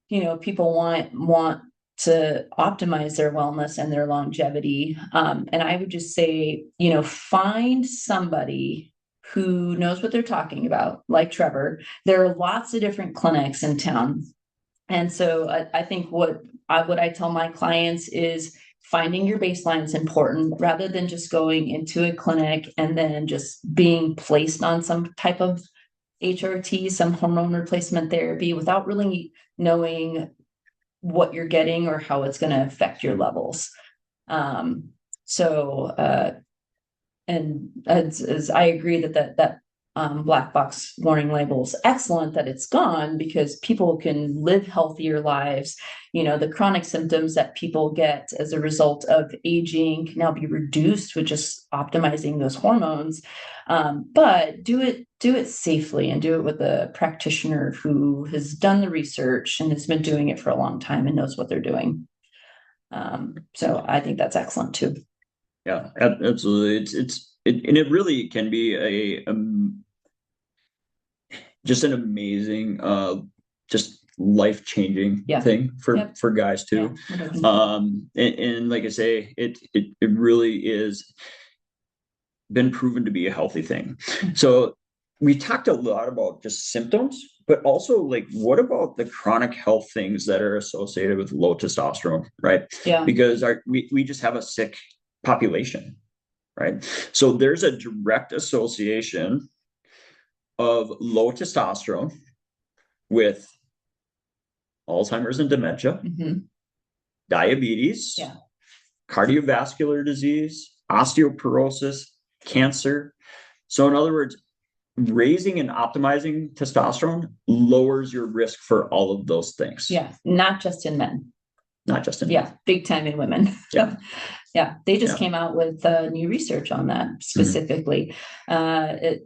people want to optimize their wellness and their longevity. And I would just say, find somebody who knows what they're talking about, like Trevor. There are lots of different clinics in town. And so I think what I tell my clients is finding your baseline is important, rather than just going into a clinic and then just being placed on some type of HRT, some hormone replacement therapy, without really knowing what you're getting or how it's going to affect your levels. And as I agree that black box warning labels. Excellent that it's gone because people can live healthier lives. The chronic symptoms that people get as a result of aging can now be reduced with just optimizing those hormones. But do it safely and do it with a practitioner who has done the research and has been doing it for a long time and knows what they're doing. So I think that's excellent too. Yeah, absolutely. And it really can be just an amazing, just life-changing thing for guys too. And like I say, it really is been proven to be a healthy thing. So we talked a lot about just symptoms, but also like what about the chronic health things that are associated with low testosterone, right? Yeah. Because we just have a sick population, right? So there's a direct association of low testosterone with Alzheimer's and dementia, diabetes, cardiovascular disease, osteoporosis, cancer. So in other words, raising and optimizing testosterone lowers your risk for all of those things. Yeah, not just in men. Not just in men. Big time in women. Yeah. Yeah, they just came out with new research on that specifically.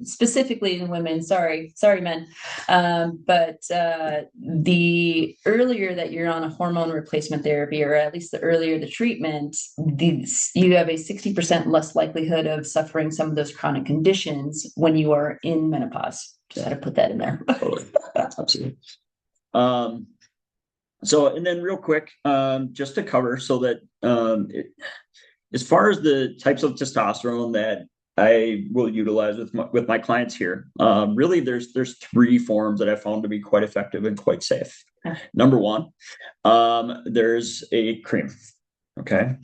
Specifically in women. Sorry, men. But the earlier that you're on a hormone replacement therapy, or at least the earlier the treatment, you have a 60% less likelihood of suffering some of those chronic conditions when you are in menopause. Just had to put that in there. Totally. Absolutely. So, and then real quick, just to cover so that as far as the types of testosterone that I will utilize with my clients here, really there's three forms that I found to be quite effective and quite safe. Number one, there's a cream. Okay.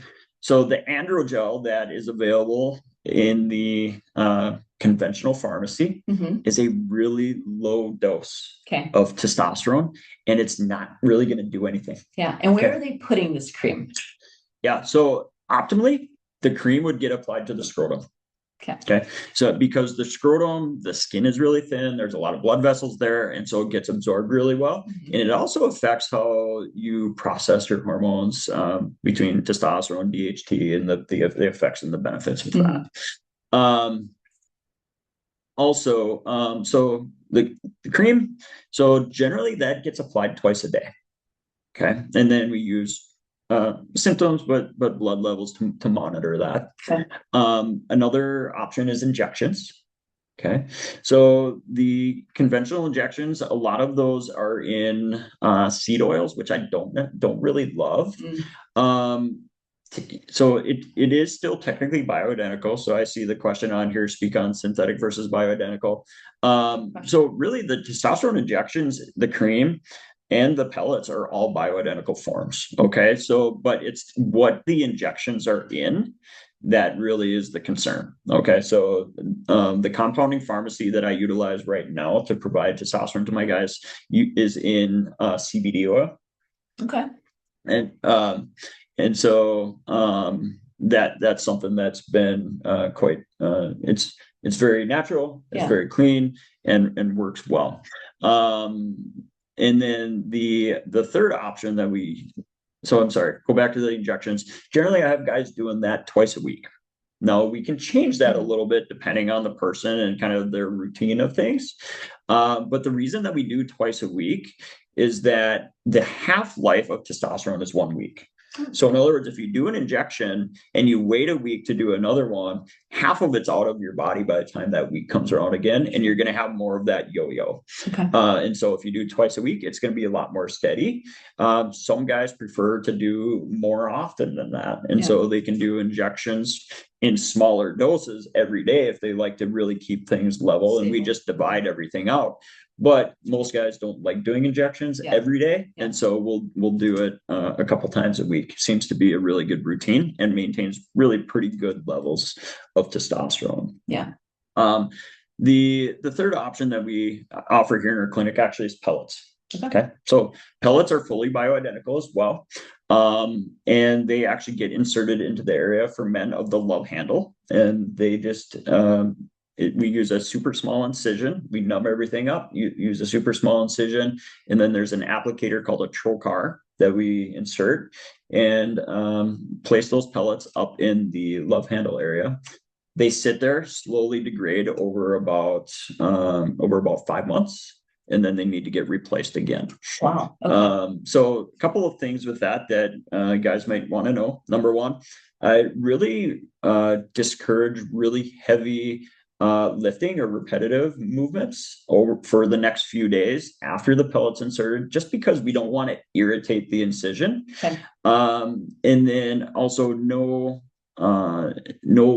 So the androgel that is available in the conventional pharmacy is a really low dose of testosterone, and it's not really going to do anything. Yeah. And where are they putting this cream? Yeah. So optimally, the cream would get applied to the scrotum. Okay. So because the scrotum, the skin is really thin, there's a lot of blood vessels there, and so it gets absorbed really well. And it also affects how you process your hormones between testosterone, DHT, and the effects and the benefits of that. So the cream, so generally that gets applied twice a day. Okay. And then we use symptoms, but blood levels to monitor that. Another option is injections. Okay. So the conventional injections, a lot of those are in seed oils, which I don't really love. So it is still technically bioidentical. So I see the question on here, speak on synthetic versus bioidentical. So really the testosterone injections, the cream, and the pellets are all bioidentical forms. Okay. So, but it's what the injections are in that really is the concern. Okay. So, the compounding pharmacy that I utilize right now to provide testosterone to my guys is in CBD oil. Okay. And so, that's something that's been quite, it's very natural, it's very clean and works well. And then the third option I'm sorry, go back to the injections. Generally, I have guys doing that twice a week. Now, we can change that a little bit depending on the person and kind of their routine of things. But the reason that we do twice a week is that the half-life of testosterone is 1 week. So in other words, if you do an injection and you wait a week to do another one, half of it's out of your body by the time that week comes around again, and you're going to have more of that yo-yo. And so if you do twice a week, it's going to be a lot more steady. Some guys prefer to do more often than that. And so they can do injections in smaller doses every day if they like to really keep things level. And we just divide everything out. But most guys don't like doing injections every day. And so we'll do it a couple times a week. Seems to be a really good routine and maintains really pretty good levels of testosterone. The third option that we offer here in our clinic actually is pellets. Okay. So pellets are fully bioidentical as well. And they actually get inserted into the area for men of the love handle. And they just we use a super small incision. We numb everything up. You use a super small incision, and then there's an applicator called a trocar that we insert and place those pellets up in the love handle area. They sit there, slowly degrade over about 5 months, and then they need to get replaced again. Wow. Okay. So a couple of things with that guys might want to know. Number one, I really discourage really heavy lifting or repetitive movements over for the next few days after the pellet's inserted, just because we don't want to irritate the incision. Okay. And then also no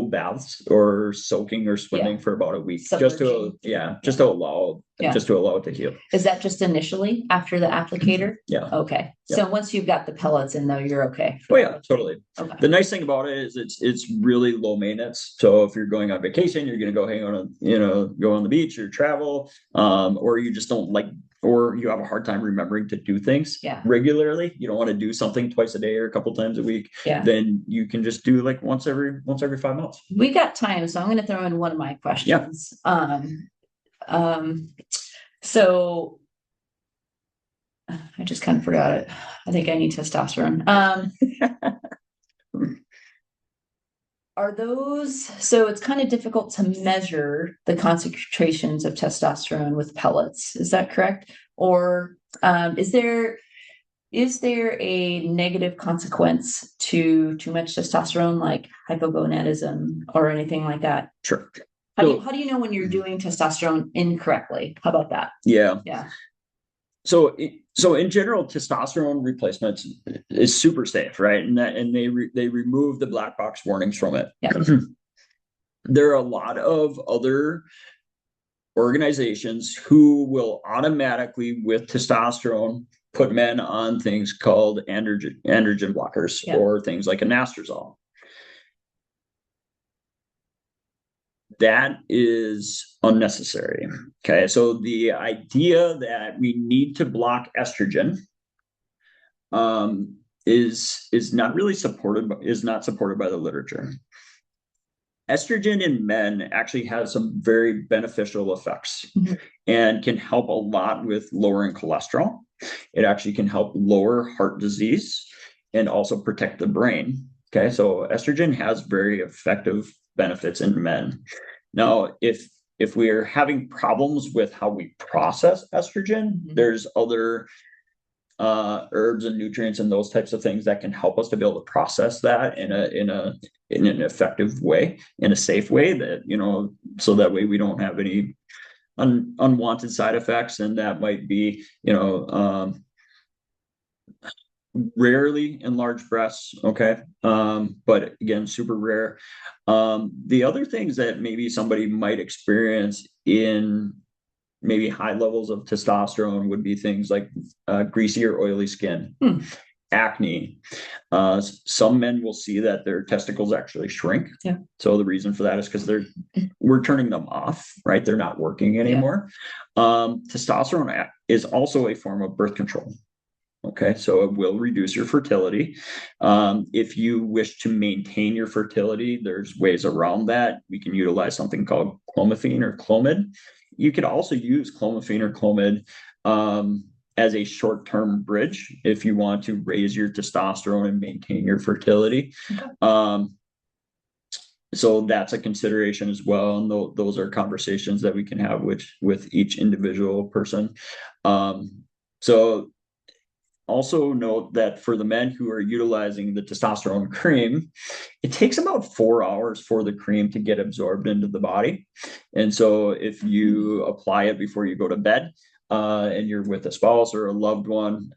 baths or soaking or swimming for about a week, just to allow it to heal. Is that just initially after the applicator? Yeah. Okay. So once you've got the pellets in, though, you're okay. Oh yeah, totally. Okay. The nice thing about it is it's really low maintenance. So if you're going on vacation, you're going to go hang on, go on the beach or travel, or you just don't like, or you have a hard time remembering to do things regularly. You don't want to do something twice a day or a couple times a week. Yeah. Then you can just do like once every 5 months. We got time, so I'm going to throw in one of my questions. So I just kind of forgot it. I think I need testosterone. Are those, so it's kind of difficult to measure the concentrations of testosterone with pellets. Is that correct? Or is there a negative consequence to too much testosterone, like hypogonadism or anything like that? Sure. How do you know when you're doing testosterone incorrectly? How about that? Yeah. Yeah. So in general, testosterone replacement is super safe, right? And they remove the black box warnings from it. Yeah. There are a lot of other organizations who will automatically, with testosterone, put men on things called androgen blockers or things like anastrozole. That is unnecessary. Okay, so the idea that we need to block estrogen is not really supported by the literature. Estrogen in men actually has some very beneficial effects and can help a lot with lowering cholesterol. It actually can help lower heart disease and also protect the brain. Okay, so estrogen has very effective benefits in men. Now, if we're having problems with how we process estrogen, there's other herbs and nutrients and those types of things that can help us to be able to process that in an effective way, in a safe way, that so that way we don't have any unwanted side effects. And that might be rarely enlarged breasts, okay, but again, super rare. The other things that maybe somebody might experience in maybe high levels of testosterone would be things like greasy or oily skin, acne. Some men will see that their testicles actually shrink. Yeah. So the reason for that is because we're turning them off, right? They're not working anymore. Testosterone is also a form of birth control. Okay, so it will reduce your fertility. If you wish to maintain your fertility, there's ways around that. We can utilize something called clomiphene or Clomid. You could also use clomiphene or Clomid as a short-term bridge if you want to raise your testosterone and maintain your fertility. So that's a consideration as well, and those are conversations that we can have with each individual person. So also note that for the men who are utilizing the testosterone cream, it takes about 4 hours for the cream to get absorbed into the body. And so if you apply it before you go to bed and you're with a spouse or a loved one,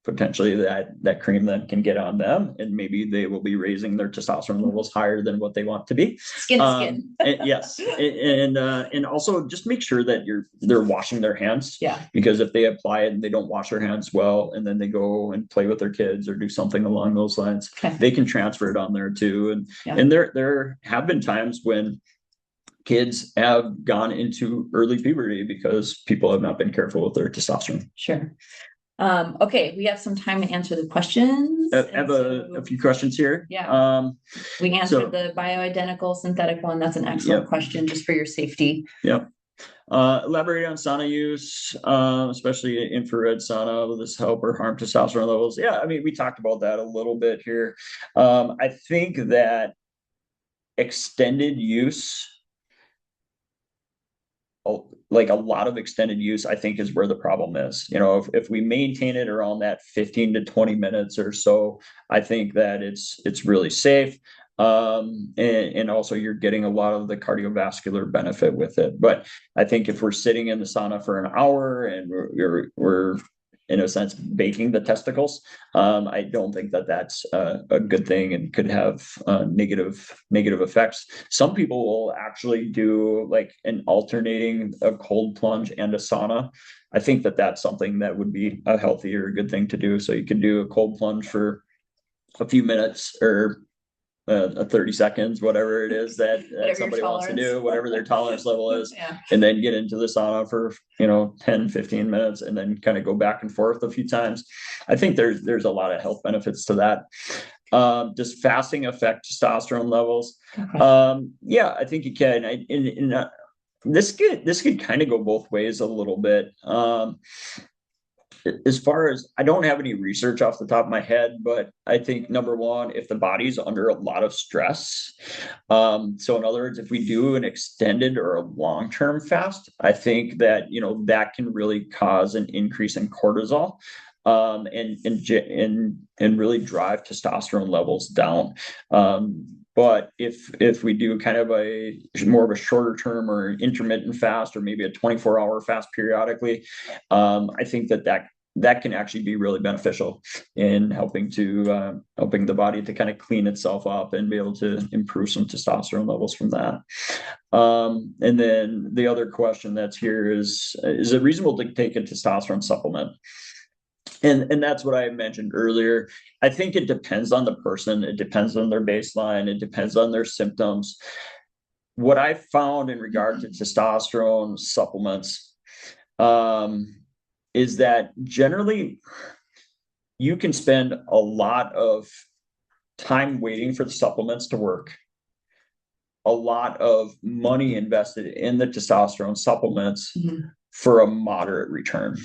potentially that cream then can get on them, and maybe they will be raising their testosterone levels higher than what they want to be. Skin to skin. Yes, and also just make sure that they're washing their hands. Yeah. Because if they apply it and they don't wash their hands well, and then they go and play with their kids or do something along those lines, they can transfer it on there too. And there have been times when kids have gone into early puberty because people have not been careful with their testosterone. Sure. Okay, we have some time to answer the questions. I have a few questions here. Yeah. We answered so the bioidentical synthetic one. That's an excellent question just for your safety. Yep. Elaborate on sauna use, especially infrared sauna. Will this help or harm testosterone levels? Yeah, I mean, we talked about that a little bit here. I think that extended use, like a lot of extended use, I think is where the problem is. If we maintain it around that 15 to 20 minutes or so, I think that it's really safe. And also you're getting a lot of the cardiovascular benefit with it. But I think if we're sitting in the sauna for an hour and we're in a sense baking the testicles, I don't think that that's a good thing and could have negative effects. Some people will actually do like an alternating a cold plunge and a sauna. I think that that's something that would be a healthier good thing to do. So you can do a cold plunge for a few minutes or 30 seconds, whatever it is that somebody wants to do, whatever their tolerance level is, and then get into the sauna for 10, 15 minutes and then kind of go back and forth a few times. I think there's a lot of health benefits to that. Does fasting affect testosterone levels? Yeah, I think it can. This could kind of go both ways a little bit. As far as, I don't have any research off the top of my head, but I think number one, if the body's under a lot of stress, so in other words, if we do an extended or a long-term fast, I think that that can really cause an increase in cortisol, and really drive testosterone levels down. But if we do kind of a more of a shorter term or intermittent fast, or maybe a 24-hour fast periodically, I think that can actually be really beneficial in helping the body to kind of clean itself up and be able to improve some testosterone levels from that. And then the other question that's here is it reasonable to take a testosterone supplement? And that's what I mentioned earlier. I think it depends on the person. It depends on their baseline. It depends on their symptoms. What I found in regard to testosterone supplements, is that generally you can spend a lot of time waiting for the supplements to work, a lot of money invested in the testosterone supplements for a moderate return.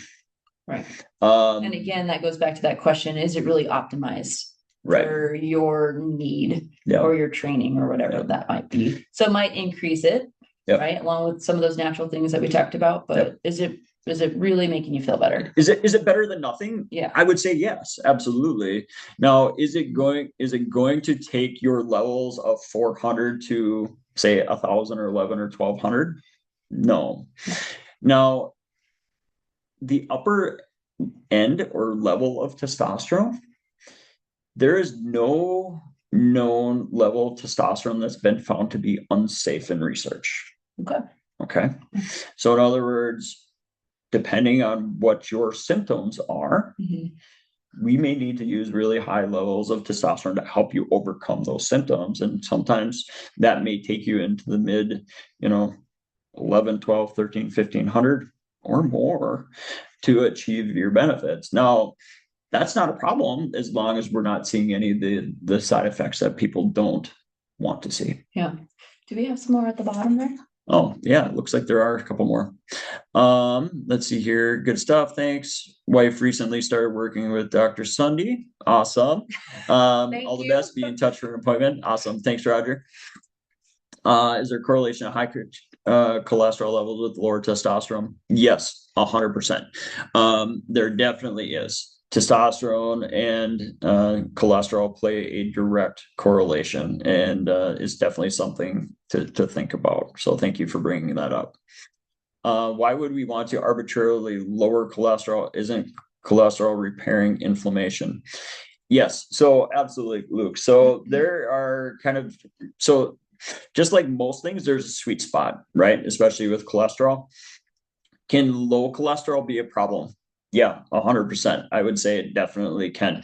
Right. And again, that goes back to that question, is it really optimized for your need or your training or whatever that might be? So it might increase it, right? Along with some of those natural things that we talked about, but is it really making you feel better? Is it better than nothing? Yeah. I would say yes, absolutely. Now, is it going to take your levels of 400 to say 1,000 or 11 or 1,200? No. Now, the upper end or level of testosterone, there is no known level of testosterone that's been found to be unsafe in research. Okay. So in other words, depending on what your symptoms are, we may need to use really high levels of testosterone to help you overcome those symptoms. And sometimes that may take you into the mid, 11, 12, 13, 1,500 or more to achieve your benefits. Now, that's not a problem as long as we're not seeing any of the side effects that people don't want to see. Yeah. Do we have some more at the bottom there? Oh, yeah, it looks like there are a couple more. Let's see here. Good stuff. Thanks. Wife recently started working with Dr. Sunde. Awesome. All the best. Be in touch for an appointment. Awesome. Thanks, Roger. Is there a correlation of high cholesterol levels with lower testosterone? Yes, 100%. There definitely is. Testosterone and cholesterol play a direct correlation, and is definitely something to think about. So thank you for bringing that up. Why would we want to arbitrarily lower cholesterol? Isn't cholesterol repairing inflammation? Yes. So absolutely, Luke. So there are just like most things, there's a sweet spot, right? Especially with cholesterol. Can low cholesterol be a problem? Yeah, 100%. I would say it definitely can.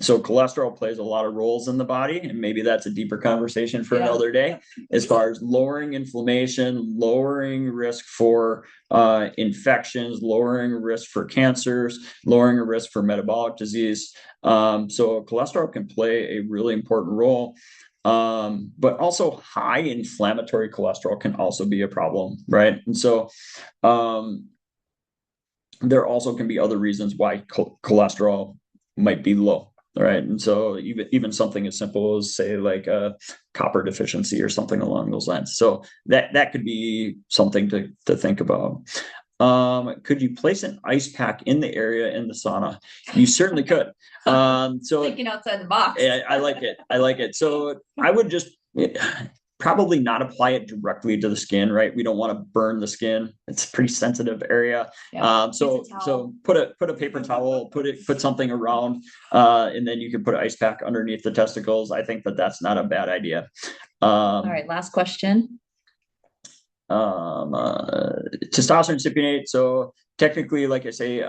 So cholesterol plays a lot of roles in the body, and maybe that's a deeper conversation for another day. As far as lowering inflammation, lowering risk for infections, lowering risk for cancers, lowering risk for metabolic disease. So cholesterol can play a really important role. But also high inflammatory cholesterol can also be a problem, right? And so um, there also can be other reasons why cholesterol might be low. All right. And so even something as simple as say like a copper deficiency or something along those lines. So that could be something to think about. Could you place an ice pack in the area in the sauna? You certainly could. So Thinking outside the box. I like it. I like it. So I would just probably not apply it directly to the skin, right? We don't want to burn the skin. It's a pretty sensitive area. Yeah. So put a paper towel, put something around, and then you can put an ice pack underneath the testicles. I think that's not a bad idea. All right, last question. Testosterone cypionate. So technically, like I say,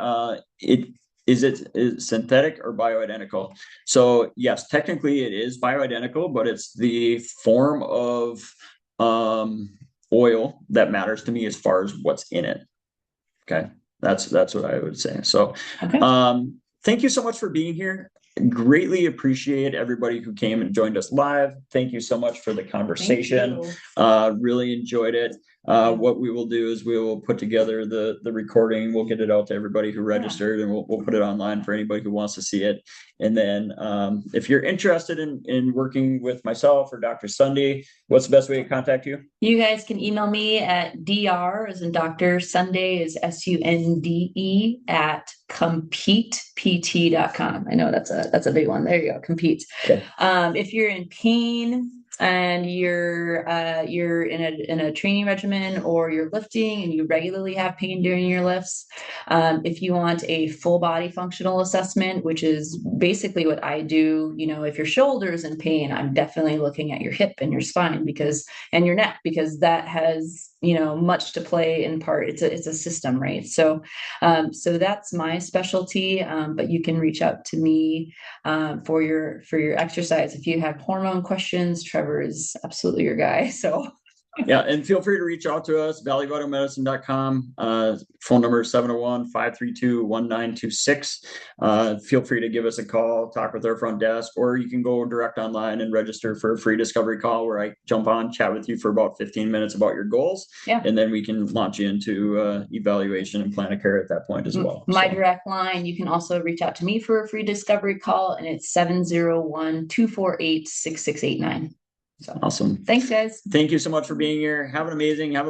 it is synthetic or bioidentical. So yes, technically it is bioidentical, but it's the form of oil that matters to me as far as what's in it. Okay, that's what I would say. So, Okay. Thank you so much for being here. Greatly appreciate everybody who came and joined us live. Thank you so much for the conversation. Really enjoyed it. What we will do is we will put together the recording. We'll get it out to everybody who registered, and we'll put it online for anybody who wants to see it. And then if you're interested in working with myself or Dr. Sunde, what's the best way to contact you? You guys can email me at dr as in Dr. Sunde is SUNDE at COMPETEPT.com. I know that's a big one. There you go, compete. Okay. If you're in pain and you're in a training regimen or you're lifting and you regularly have pain during your lifts, if you want a full body functional assessment, which is basically what I do, if your shoulder is in pain, I'm definitely looking at your hip and your spine and your neck, because that has much to play in part. It's a system, right? So that's my specialty, but you can reach out to me for your exercise if you have hormone questions. Trevor is absolutely your guy. So yeah, and feel free to reach out to us, valleyvitalmedicine.com. Phone number is 701-532-1926. Feel free to give us a call, talk with our front desk, or you can go direct online and register for a free discovery call where I jump on, chat with you for about 15 minutes about your goals. Yeah. And then we can launch you into evaluation and plan of care at that point as well. My direct line, you can also reach out to me for a free discovery call, and it's 701-248-6689. So awesome. Thanks, guys. Thank you so much for being here. Have a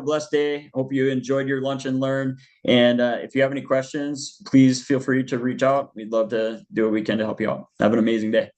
blessed day. Hope you enjoyed your lunch and learn. And if you have any questions, please feel free to reach out. We'd love to do what we can to help you out. Have an amazing day.